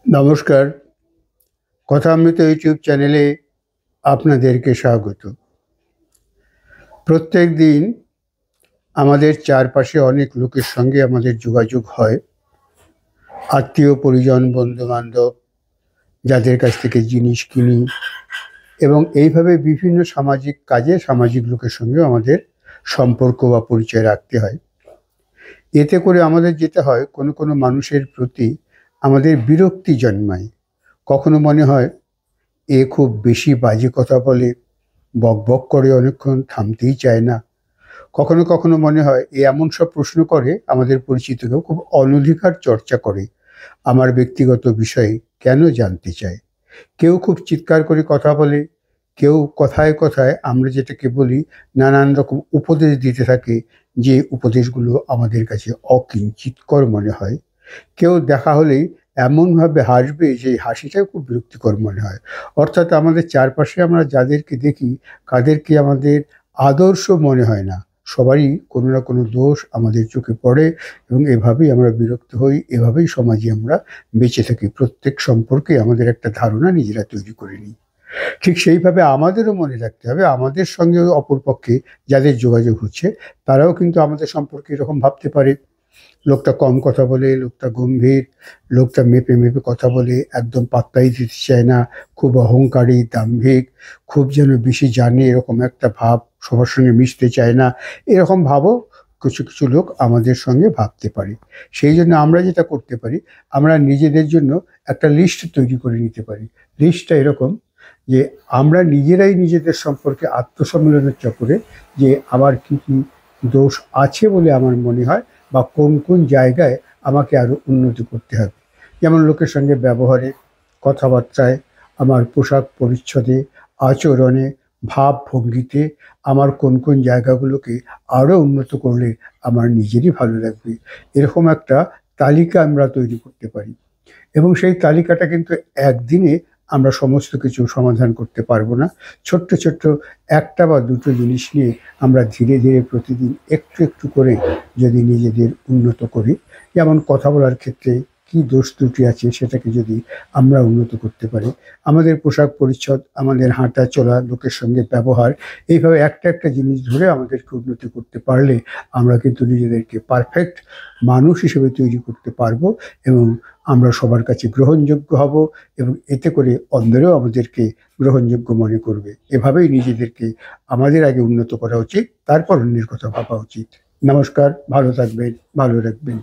নমস্কার। কথামৃত ইউটিউব চ্যানেলে আপনাদেরকে স্বাগত। প্রত্যেক দিন আমাদের চারপাশে অনেক লোকের সঙ্গে আমাদের যোগাযোগ হয়। আত্মীয় পরিজন, বন্ধুবান্ধব, যাদের কাছ থেকে জিনিস কিনি, এবং এইভাবে বিভিন্ন সামাজিক কাজে সামাজিক লোকের সঙ্গেও আমাদের সম্পর্ক বা পরিচয় রাখতে হয়। এতে করে আমাদের যেটা হয়, কোনো কোনো মানুষের প্রতি আমাদের বিরক্তি জন্মায়। কখনো মনে হয় এ খুব বেশি বাজে কথা বলে, বকবক করে, অনেকক্ষণ থামতেই চায় না। কখনো কখনো মনে হয় এ এমন সব প্রশ্ন করে, আমাদের পরিচিত কেউ, খুব অনধিকার চর্চা করে, আমার ব্যক্তিগত বিষয়ে কেন জানতে চায়। কেউ খুব চিৎকার করে কথা বলে, কেউ কথায় কথায় আমরা যেটাকে বলি নানান রকম উপদেশ দিতে থাকে, যে উপদেশগুলো আমাদের কাছে অকিঞ্চিৎকর মনে হয়। কেউ দেখা হলেই এমনভাবে হাসবে যে হাসিটাও খুব বিরক্তিকর মনে হয়। অর্থাৎ আমাদের চারপাশে আমরা যাদেরকে দেখি, কাদেরকে আমাদের আদর্শ মনে হয় না। সবারই কোনো না কোনো দোষ আমাদের চোখে পড়ে, এবং এভাবেই আমরা বিরক্ত হই, এভাবেই সমাজে আমরা বেঁচে থাকি। প্রত্যেক সম্পর্কে আমাদের একটা ধারণা নিজেরা তৈরি করে নিই। ঠিক সেইভাবে আমাদেরও মনে রাখতে হবে, আমাদের সঙ্গে অপরপক্ষে যাদের যোগাযোগ হচ্ছে, তারাও কিন্তু আমাদের সম্পর্কে এরকম ভাবতে পারে। লোকটা কম কথা বলে, লোকটা গম্ভীর, লোকটা মেপে মেপে কথা বলে, একদম পাত্তাই দিতে চায় না, খুব অহংকারী, দাম্ভিক, খুব যেন বেশি জানে এরকম একটা ভাব, সবার সঙ্গে মিশতে চায় না, এরকম ভাবও কিছু কিছু লোক আমাদের সঙ্গে ভাবতে পারে। সেই জন্য আমরা যেটা করতে পারি, আমরা নিজেদের জন্য একটা লিস্ট তৈরি করে নিতে পারি। লিস্টটা এরকম যে আমরা নিজেরাই নিজেদের সম্পর্কে আত্মসম্মেলনের চক্করে, যে আমার কী কী দোষ আছে বলে আমার মনে হয়, বা কোন কোন জায়গায় আমাকে আরও উন্নতি করতে হবে। যেমন লোকের সঙ্গে ব্যবহারে, কথাবার্তায়, আমার পোশাক পরিচ্ছদে, আচরণে, ভাবভঙ্গিতে আমার কোন কোন জায়গাগুলোকে আরও উন্নত করলে আমার নিজেরই ভালো লাগবে, এরকম একটা তালিকা আমরা তৈরি করতে পারি। এবং সেই তালিকাটা কিন্তু একদিনে আমরা সমস্ত কিছু সমাধান করতে পারবো না। ছোট্ট ছোট্ট একটা বা দুটো জিনিস নিয়ে আমরা ধীরে ধীরে প্রতিদিন একটু একটু করে যদি নিজেদের উন্নত করি, যেমন কথা বলার ক্ষেত্রে কী দোষ ত্রুটি আছে সেটাকে যদি আমরা উন্নত করতে পারি, আমাদের পোশাক পরিচ্ছদ, আমাদের হাঁটা চলা, লোকের সঙ্গে ব্যবহার, এইভাবে একটা একটা জিনিস ধরে আমাদেরকে উন্নতি করতে পারলে আমরা কিন্তু নিজেদেরকে পারফেক্ট মানুষ হিসেবে তৈরি করতে পারবো, এবং আমরা সবার কাছে গ্রহণযোগ্য হব, এবং এতে করে অন্যরাও আমাদেরকে গ্রহণযোগ্য মনে করবে। এভাবেই নিজেদেরকে আমাদের আগে উন্নত করা উচিত, তারপর অন্যের কথা ভাবা উচিত। নমস্কার, ভালো থাকবেন, ভালো রাখবেন।